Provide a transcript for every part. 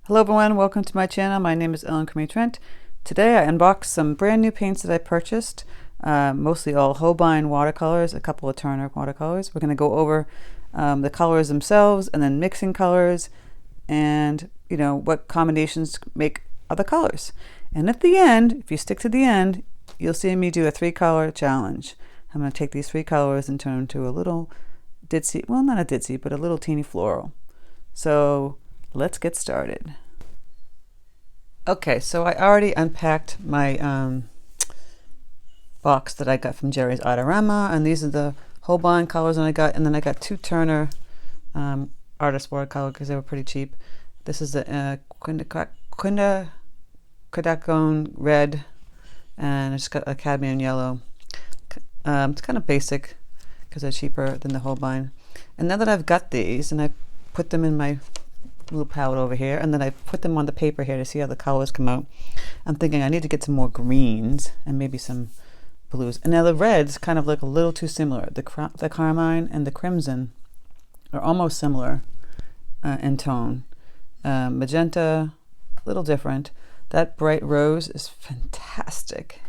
Hello everyone, welcome to my channel. My name is Crimi-Trent. Today I unboxed some brand new paints that I purchased, mostly all Holbein watercolors, a couple of Turner watercolors. We're going to go over the colors themselves and then mixing colors and what combinations make other colors. And at the end, if you stick to the end, you'll see me do a 3-color challenge. I'm going to take these 3 colors and turn them into a little ditzy, well, not a ditzy, but a little teeny floral. So let's get started. Okay, so I already unpacked my box that I got from Jerry's Artarama, and these are the Holbein colors that I got, and then I got 2 Turner artist watercolor because they were pretty cheap. This is the quinacridone red, and it's got a cadmium yellow. It's kind of basic because they're cheaper than the Holbein. And now that I've got these, and I put them in my little palette over here, and then I put them on the paper here to see how the colors come out. I'm thinking I need to get some more greens and maybe some blues. And now the reds kind of look a little too similar. The carmine and the crimson are almost similar in tone. Magenta, a little different. That bright rose is fantastic.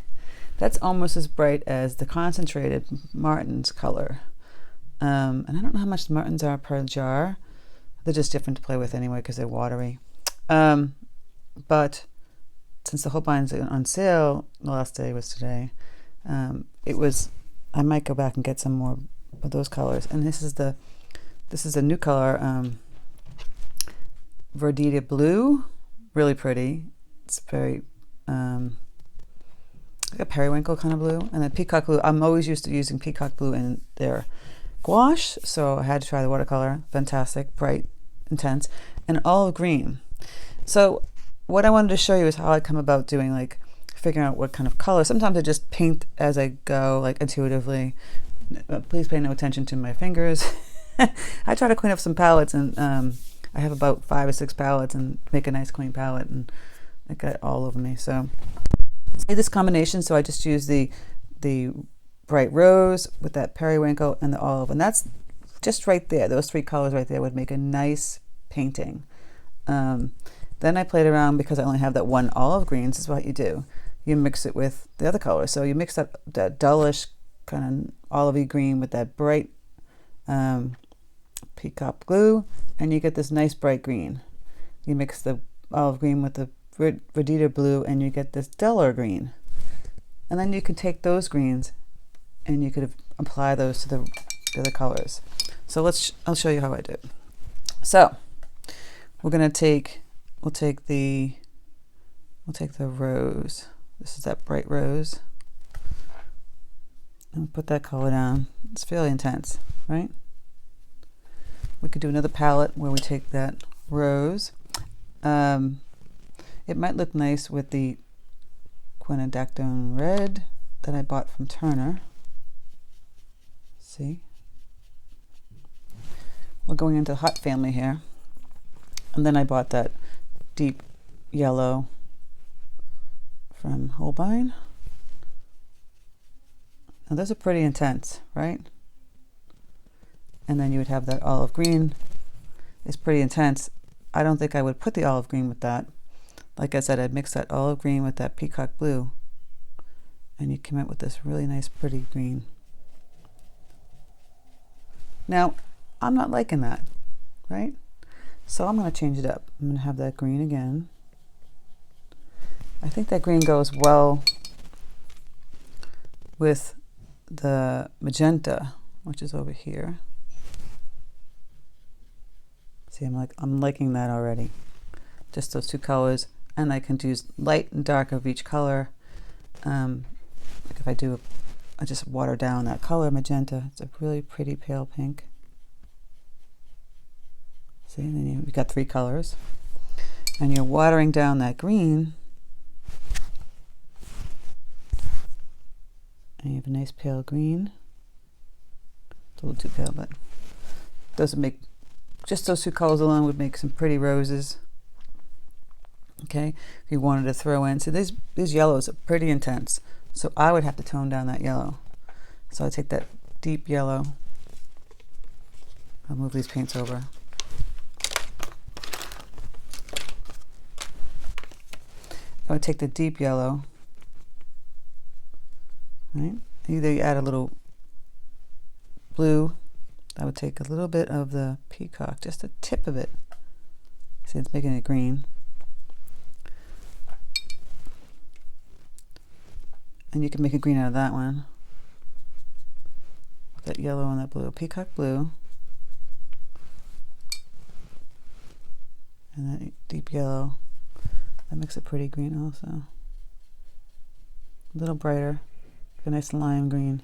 That's almost as bright as the concentrated Martin's color. And I don't know how much Martins are per jar. They're just different to play with anyway because they're watery. But since the Holbein's on sale, the last day was today, I might go back and get some more of those colors. And this is a new color, verditer blue, really pretty. It's very like a periwinkle kind of blue, and then peacock blue. I'm always used to using peacock blue in their gouache, so I had to try the watercolor. Fantastic, bright, intense, and olive green. So what I wanted to show you is how I come about doing, like, figuring out what kind of color. Sometimes I just paint as I go, like intuitively. Please pay no attention to my fingers. I try to clean up some palettes, and I have about 5 or 6 palettes and make a nice clean palette, and I got it all over me. So I this combination, so I just use the bright rose with that periwinkle and the olive, and that's just right there. Those 3 colors right there would make a nice painting. Then I played around because I only have that 1 olive green. This is what you do. You mix it with the other colors. So you mix that dullish kind of olivey green with that bright peacock blue, and you get this nice bright green. You mix the olive green with the verditer blue, and you get this duller green. And then you can take those greens and you could apply those to the other colors. So I'll show you how I do it. So we'll take the rose. This is that bright rose, and put that color down. It's fairly intense, right? We could do another palette where we take that rose. It might look nice with the quinacridone red that I bought from Turner. See? We're going into the hot family here. And then I bought that deep yellow from Holbein. Now those are pretty intense, right? And then you would have that olive green. It's pretty intense. I don't think I would put the olive green with that. Like I said, I'd mix that olive green with that peacock blue, and you come out with this really nice pretty green. Now I'm not liking that, right? So I'm going to change it up. I'm going to have that green again. I think that green goes well with the magenta, which is over here. See, I'm liking that already. Just those 2 colors, and I can use light and dark of each color. Like if I just water down that color magenta. It's a really pretty pale pink. See, and then you've got 3 colors, and you're watering down that green, and you have a nice pale green. It's a little too pale, but doesn't make, just those 2 colors alone would make some pretty roses. Okay, if you wanted to throw in, so these yellows are pretty intense, so I would have to tone down that yellow. So I take that deep yellow. I'll move these paints over. I would take the deep yellow, right? Either you add a little blue. I would take a little bit of the peacock, just a tip of it. See, it's making it green. And you can make a green out of that one. That yellow and that blue. Peacock blue. And that deep yellow. That makes it pretty green also. A little brighter. A nice lime green.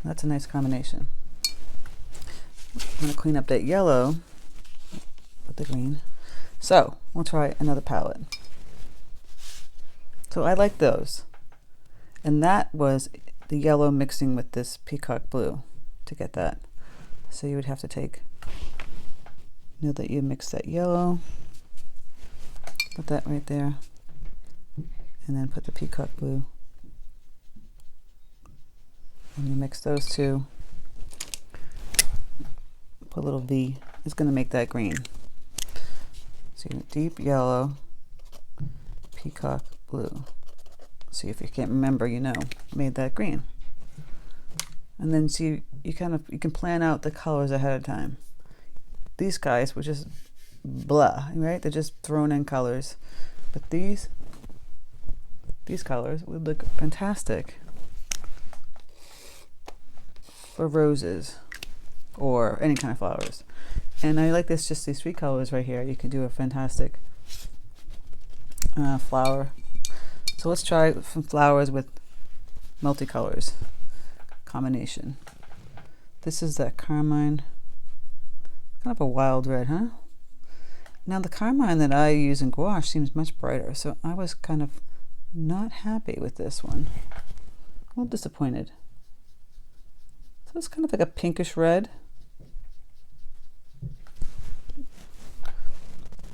That's a nice combination. I'm going to clean up that yellow with the green. So we'll try another palette. So I like those. And that was the yellow mixing with this peacock blue to get that. So you would have to take, know that you mix that yellow, put that right there, and then put the peacock blue. And you mix those two. Put a little V. It's going to make that green. So you deep yellow, peacock blue. See, if you can't remember, you know, made that green. And then see, you can plan out the colors ahead of time. These guys were just blah, right? They're just thrown in colors. But these colors would look fantastic for roses or any kind of flowers. And I like this, just these three colors right here. You can do a fantastic flower. So let's try some flowers with multicolors combination. This is that carmine, kind of a wild red, huh? Now the carmine that I use in gouache seems much brighter, so I was kind of not happy with this one. A little disappointed. So it's kind of like a pinkish red.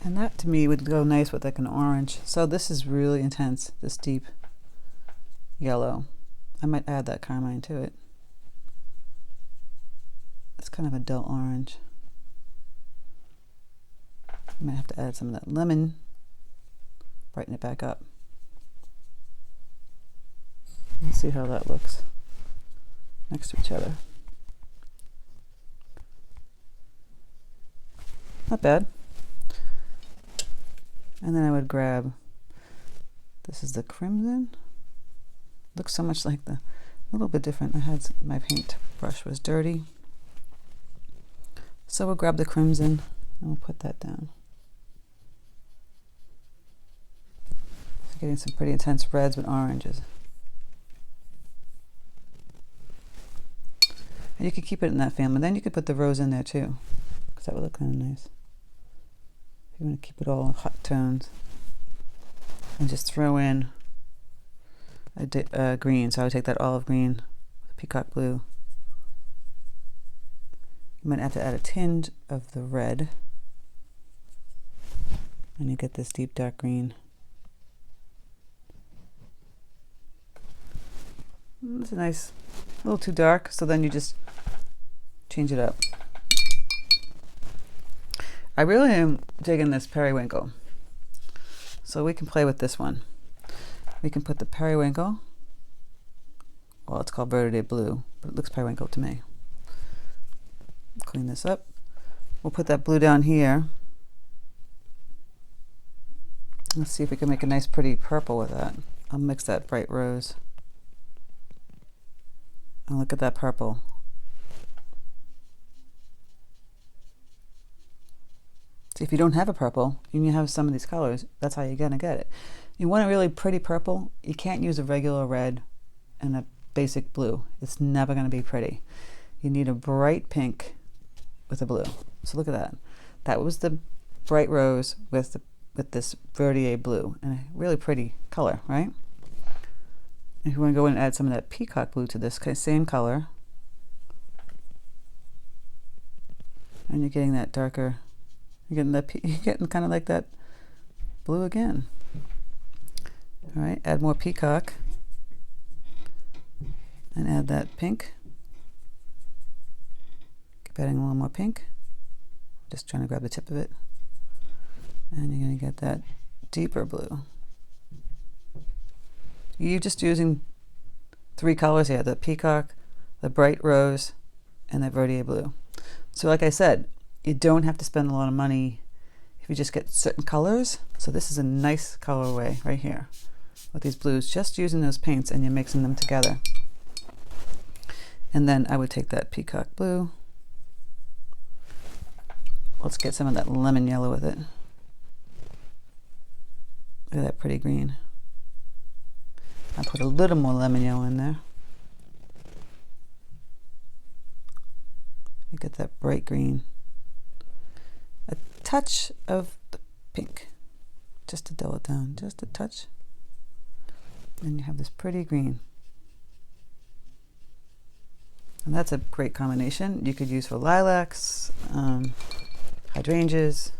And that to me would go nice with like an orange. So this is really intense, this deep yellow. I might add that carmine to it. It's kind of a dull orange. I might have to add some of that lemon, brighten it back up. Let's see how that looks next to each other. Not bad. And then I would grab, this is the crimson. Looks so much like a little bit different. My paint brush was dirty. So we'll grab the crimson and we'll put that down. So getting some pretty intense reds with oranges. And you could keep it in that family. Then you could put the rose in there too, because that would look kind of nice. You want to keep it all hot tones and just throw in a green. So I would take that olive green with peacock blue. You might have to add a tinge of the red, and you get this deep dark green. It's a nice, a little too dark, so then you just change it up. I really am digging this periwinkle. So we can play with this one. We can put the periwinkle, well, it's called verditer blue, but it looks periwinkle to me. Clean this up. We'll put that blue down here. Let's see if we can make a nice pretty purple with that. I'll mix that bright rose. And look at that purple. See, if you don't have a purple, and you have some of these colors, that's how you're gonna get it. You want a really pretty purple, you can't use a regular red and a basic blue. It's never gonna be pretty. You need a bright pink with a blue. So look at that. That was the bright rose with this verditer blue, and a really pretty color, right? If you want to go in and add some of that peacock blue to this same color, and you're getting that darker, you're getting kind of like that blue again. All right, add more peacock and add that pink. Keep adding a little more pink. Just trying to grab the tip of it. And you're going to get that deeper blue. You're just using 3 colors here, the peacock, the bright rose, and the verditer blue. So like I said, you don't have to spend a lot of money if you just get certain colors. So this is a nice colorway right here with these blues, just using those paints, and you're mixing them together. And then I would take that peacock blue. Let's get some of that lemon yellow with it. Look at that pretty green. I'll put a little more lemon yellow in there. You get that bright green. A touch of the pink, just to dull it down, just a touch. And you have this pretty green. And that's a great combination. You could use for lilacs, hydrangeas.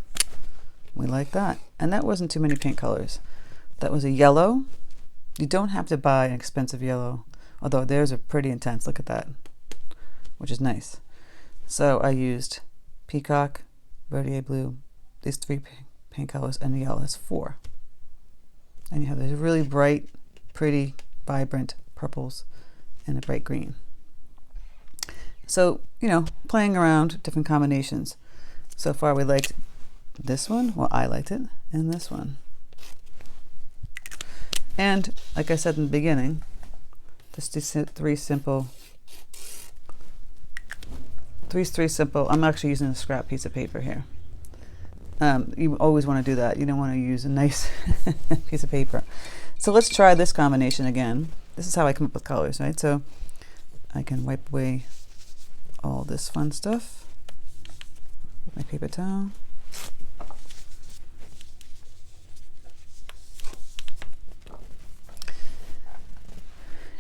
We like that. And that wasn't too many paint colors. That was a yellow. You don't have to buy an expensive yellow, although theirs are pretty intense. Look at that, which is nice. So I used peacock, verditer blue, these 3 paint colors, and the yellow. That's 4. And you have these really bright, pretty, vibrant purples and a bright green. So, you know, playing around different combinations. So far we liked this one, well, I liked it, and this one. And like I said in the beginning, just these 3 simple, I'm actually using a scrap piece of paper here. You always want to do that. You don't want to use a nice piece of paper. So let's try this combination again. This is how I come up with colors, right? So I can wipe away all this fun stuff with my paper towel.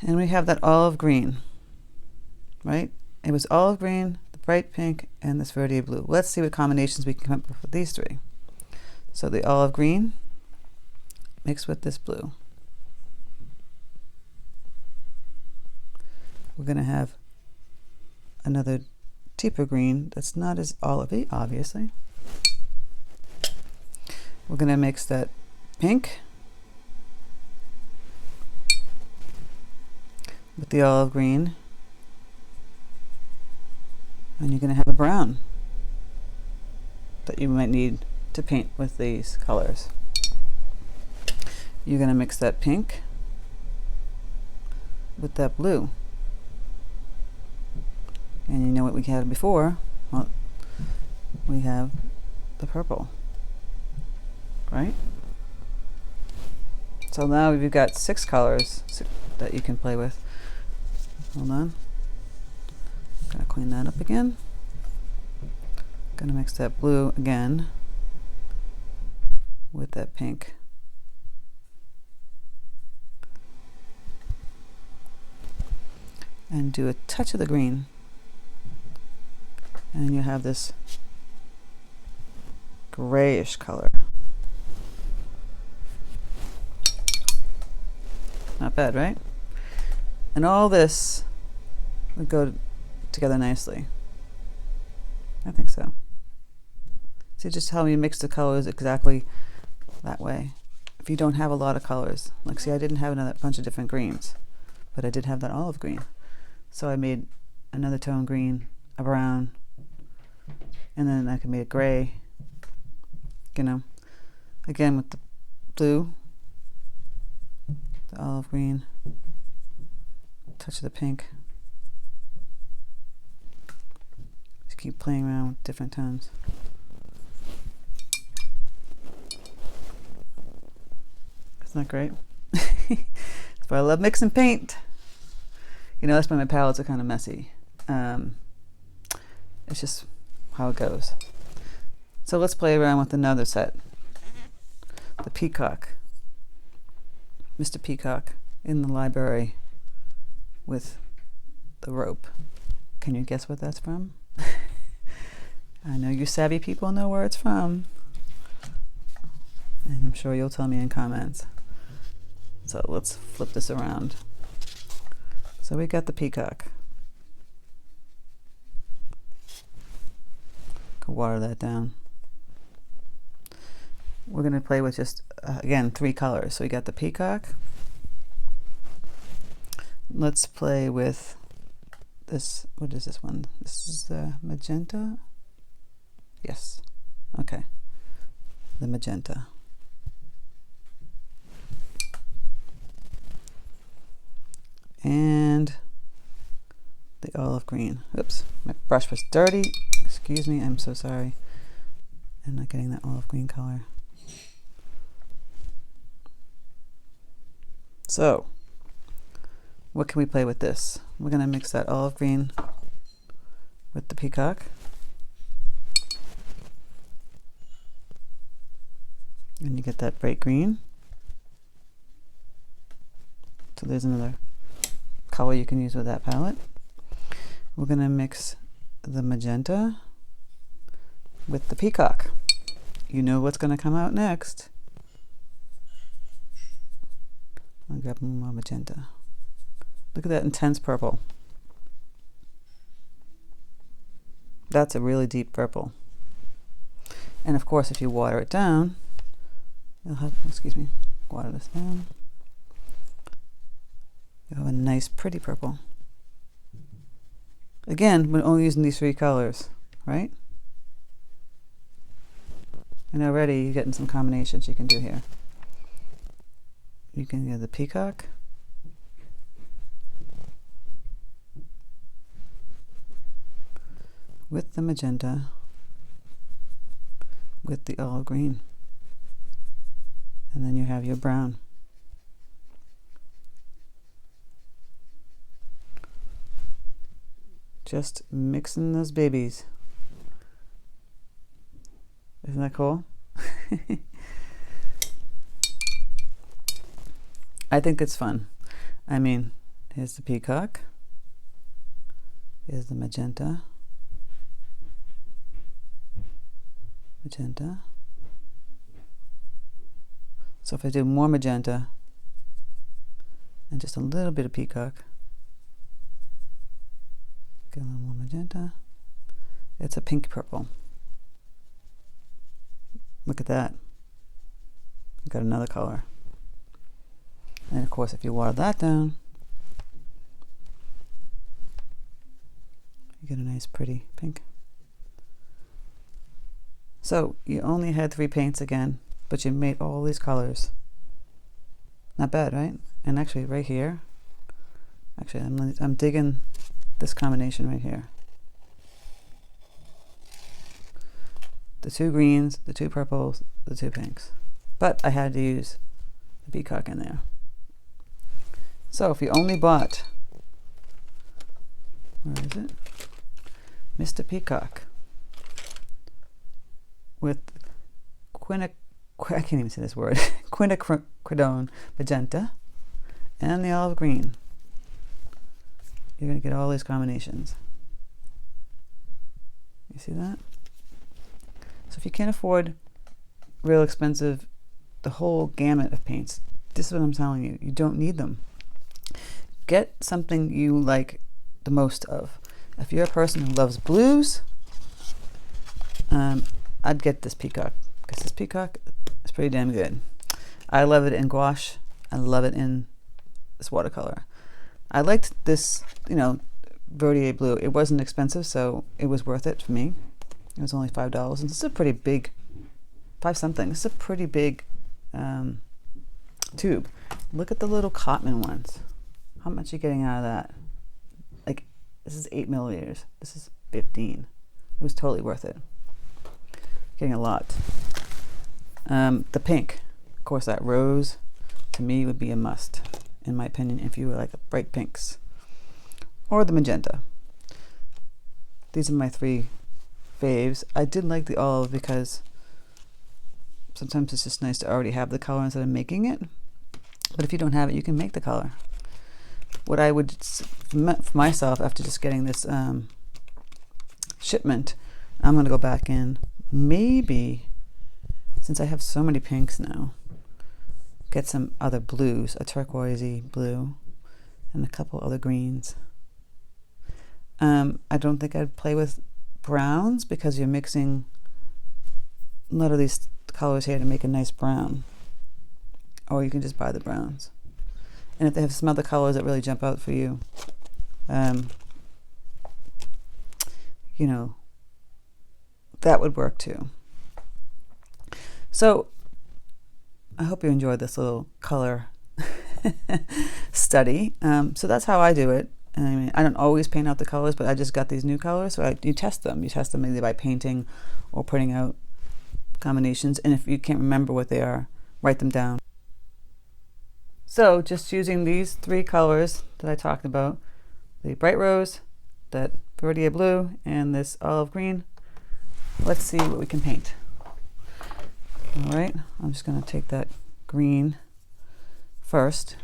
And we have that olive green, right? It was olive green, the bright pink, and this verditer blue. Let's see what combinations we can come up with these 3. So the olive green mixed with this blue. We're going to have another deeper green that's not as olivey, obviously. We're going to mix that pink with the olive green, and you're going to have a brown that you might need to paint with these colors. You're going to mix that pink with that blue, and you know what we had before? Well, we have the purple, right? So now we've got 6 colors that you can play with. Hold on. Gotta clean that up again. Gonna mix that blue again with that pink. And do a touch of the green. And you have this grayish color. Not bad, right? And all this would go together nicely. I think so. See just how you mix the colors exactly that way. If you don't have a lot of colors. Like, see, I didn't have another bunch of different greens, but I did have that olive green. So I made another tone green, a brown, and then I can make a gray, you know, again with the blue, the olive green, touch of the pink. Just keep playing around with different tones. Isn't that great? That's why I love mixing paint. You know, that's why my palettes are kind of messy. It's just how it goes. So let's play around with another set. The Peacock. Mr. Peacock in the library with the rope. Can you guess what that's from? I know you savvy people know where it's from. And I'm sure you'll tell me in comments. So let's flip this around. So we got the peacock. Could water that down. We're going to play with just, again, 3 colors. So we got the peacock, let's play with this. What is this one? This is the magenta. Yes. Okay. The magenta. And the olive green. Oops, my brush was dirty. Excuse me, I'm so sorry. I'm not getting that olive green color. So, what can we play with this? We're going to mix that olive green with the peacock. And you get that bright green. So there's another color you can use with that palette. We're going to mix the magenta with the peacock. You know what's going to come out next. I'll grab more magenta. Look at that intense purple. That's a really deep purple. And of course, if you water it down, you'll have, excuse me, water this down. You'll have a nice, pretty purple. Again, we're only using these 3 colors, right? And already you're getting some combinations you can do here. You can do the peacock. With the magenta. With the olive green. And then you have your brown. Just mixing those babies. Isn't that cool? I think it's fun. I mean, here's the peacock. Here's the magenta. Magenta. So if I do more magenta and just a little bit of peacock, get a little more magenta. It's a pink purple. Look at that. You've got another color. And of course, if you water that down, you get a nice pretty pink. So you only had 3 paints again, but you made all these colors. Not bad, right? And actually right here, actually I'm digging this combination right here. The 2 greens, the 2 purples, the 2 pinks. But I had to use the peacock in there. So if you only bought, where is it? Mr. Peacock with I can't even say this word, quinacridone magenta and the olive green. You're going to get all these combinations. You see that? So if you can't afford real expensive, the whole gamut of paints, this is what I'm telling you. You don't need them. Get something you like the most of. If you're a person who loves blues, I'd get this peacock, because this peacock is pretty damn good. I love it in gouache. I love it in this watercolor. I liked this, you know, verditer blue. It wasn't expensive, so it was worth it for me. It was only $5, and it's a pretty big, 5 something. It's a pretty big tube. Look at the little Cotman ones. How much are you getting out of that? Like, this is 8 milliliters. This is 15. It was totally worth it. Getting a lot. The pink, of course, that rose to me would be a must, in my opinion, if you were like bright pinks, or the magenta. These are my 3 faves. I did like the olive because sometimes it's just nice to already have the color instead of making it. But if you don't have it, you can make the color. What I would, for myself, after just getting this shipment, I'm going to go back in, maybe, since I have so many pinks now, get some other blues, a turquoisey blue, and a couple other greens. I don't think I'd play with browns, because you're mixing a lot of these colors here to make a nice brown. Or you can just buy the browns. And if they have some other colors that really jump out for you, you know, that would work too. So I hope you enjoyed this little color study. So that's how I do it. I mean, I don't always paint out the colors, but I just got these new colors, so you test them. You test them either by painting or putting out combinations. And if you can't remember what they are, write them down. So just using these 3 colors that I talked about, the bright rose, that verditer blue, and this olive green, let's see what we can paint. All right, I'm just going to take that green first,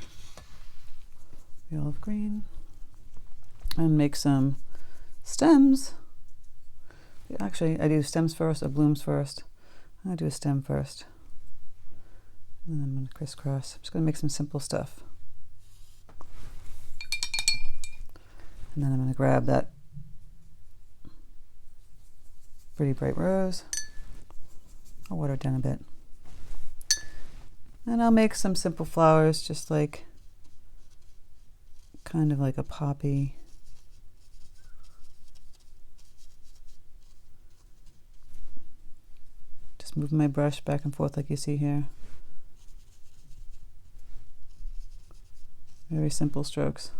the olive green, and make some stems. Actually, I do stems first or blooms first. I'm going to do a stem first. And then I'm going to crisscross. I'm just going to make some simple stuff. And then I'm going to grab that pretty bright rose. I'll water it down a bit. And I'll make some simple flowers, just like, kind of like a poppy. Just moving my brush back and forth like you see here. Very simple strokes.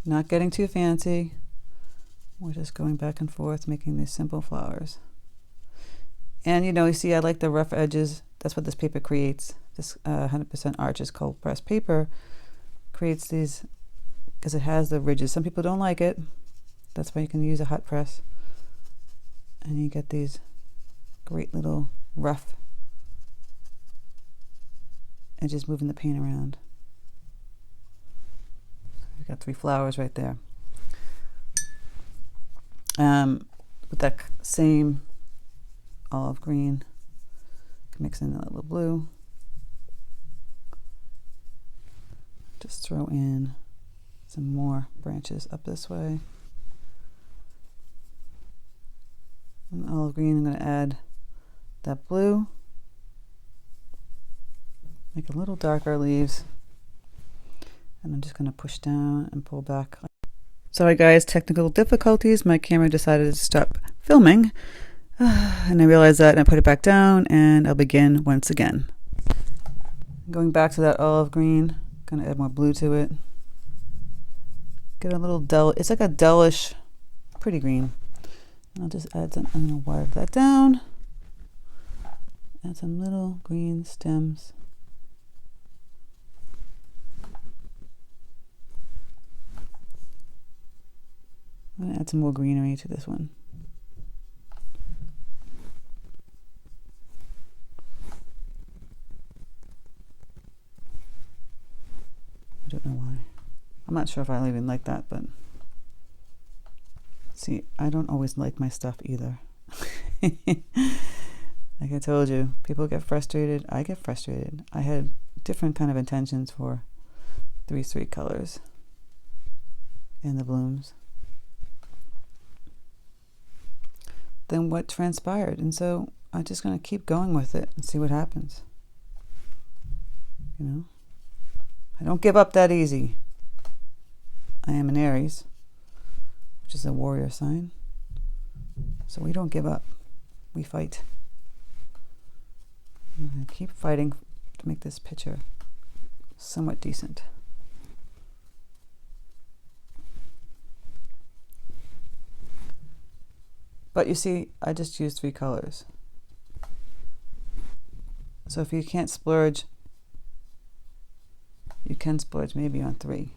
Not getting too fancy. We're just going back and forth, making these simple flowers. And you know, you see I like the rough edges. That's what this paper creates. This 100% Arches cold pressed paper creates these, because it has the ridges. Some people don't like it. That's why you can use a hot press. And you get these great little rough edges moving the paint around. We've got 3 flowers right there. With that same olive green, mix in a little blue. Just throw in some more branches up this way. And olive green, I'm going to add that blue. Make a little darker leaves. And I'm just going to push down and pull back. Sorry guys, technical difficulties. My camera decided to stop filming. And I realized that and I put it back down and I'll begin once again. Going back to that olive green, going to add more blue to it. Get a little dull, it's like a dullish, pretty green. And I'll just add some, I'm going to water that down. Add some little green stems. I'm going to add some more greenery to this one. I don't know why. I'm not sure if I'll even like that, but see, I don't always like my stuff either. Like I told you, people get frustrated. I get frustrated. I had different kind of intentions for 3 street colors and the blooms. Then what transpired, and so I'm just going to keep going with it and see what happens. You know, I don't give up that easy. I am an Aries, which is a warrior sign, so we don't give up. We fight. I'm going to keep fighting to make this picture somewhat decent. But you see, I just used 3 colors. So if you can't splurge, you can splurge maybe on 3.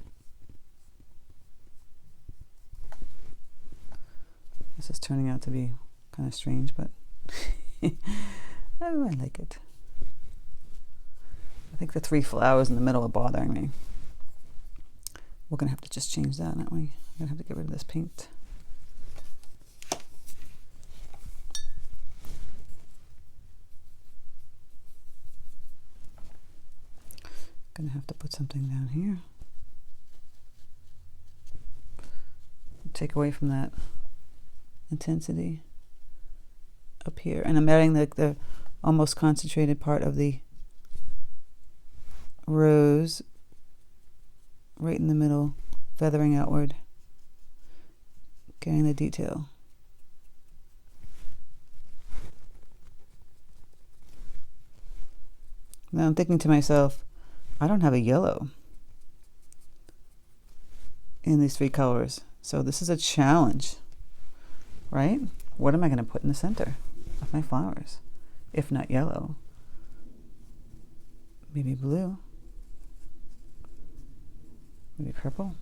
This is turning out to be kind of strange, but oh, I like it. I think the 3 flowers in the middle are bothering me. We're going to have to just change that, aren't we? I'm going to have to get rid of this paint. Gonna have to put something down here. Take away from that intensity up here, and I'm adding the almost concentrated part of the rose right in the middle, feathering outward, getting the detail. Now I'm thinking to myself, I don't have a yellow in these 3 colors, so this is a challenge, right? What am I going to put in the center of my flowers? If not yellow, maybe blue, maybe purple.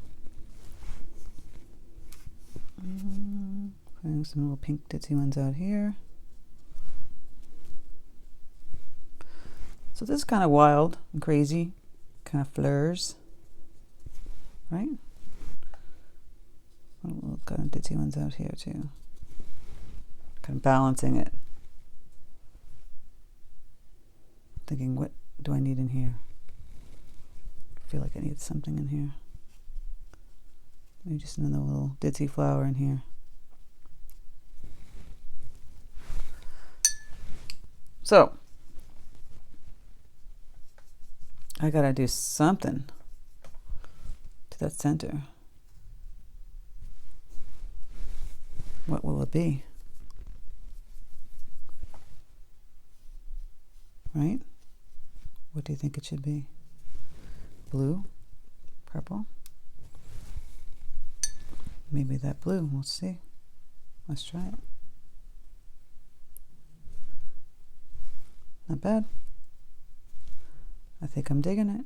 Putting some little pink ditzy ones out here. So this is kind of wild and crazy, kind of fleurs, right? Little kind of ditzy ones out here too. Kind of balancing it. Thinking, what do I need in here? I feel like I need something in here. Maybe just another little ditzy flower in here. So I gotta do something to that center. What will it be? Right? What do you think it should be? Blue? Purple? Maybe that blue. We'll see. Let's try it. Not bad. I think I'm digging it.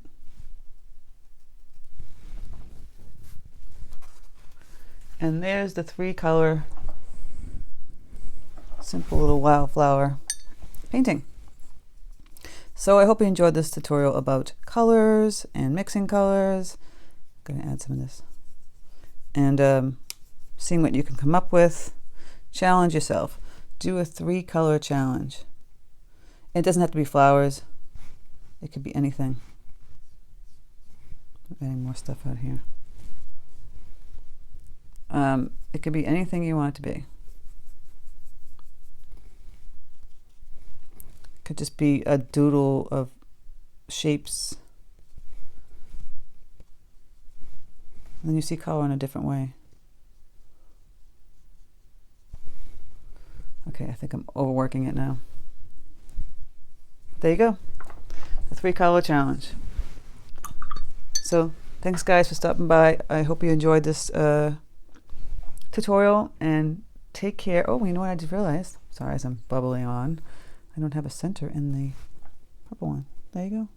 And there's the 3 color simple little wildflower painting. So I hope you enjoyed this tutorial about colors and mixing colors. I'm going to add some of this. And seeing what you can come up with. Challenge yourself. Do a 3 color challenge. It doesn't have to be flowers. It could be anything. I'm adding more stuff out here. It could be anything you want it to be. It could just be a doodle of shapes. And then you see color in a different way. Okay, I think I'm overworking it now. There you go. The 3 color challenge. So thanks guys for stopping by. I hope you enjoyed this tutorial, and take care. Oh, you know what I just realized? Sorry, as I'm bubbling on, I don't have a center in the purple one. There you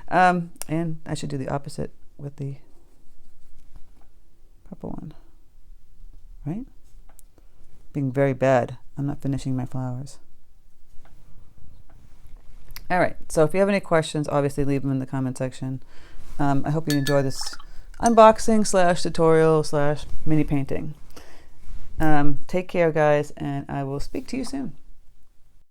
go. And I should do the opposite with the purple one. Right? Being very bad. I'm not finishing my flowers. All right, so if you have any questions, obviously leave them in the comment section. I hope you enjoy this unboxing / tutorial / mini painting. Take care, guys, and I will speak to you soon.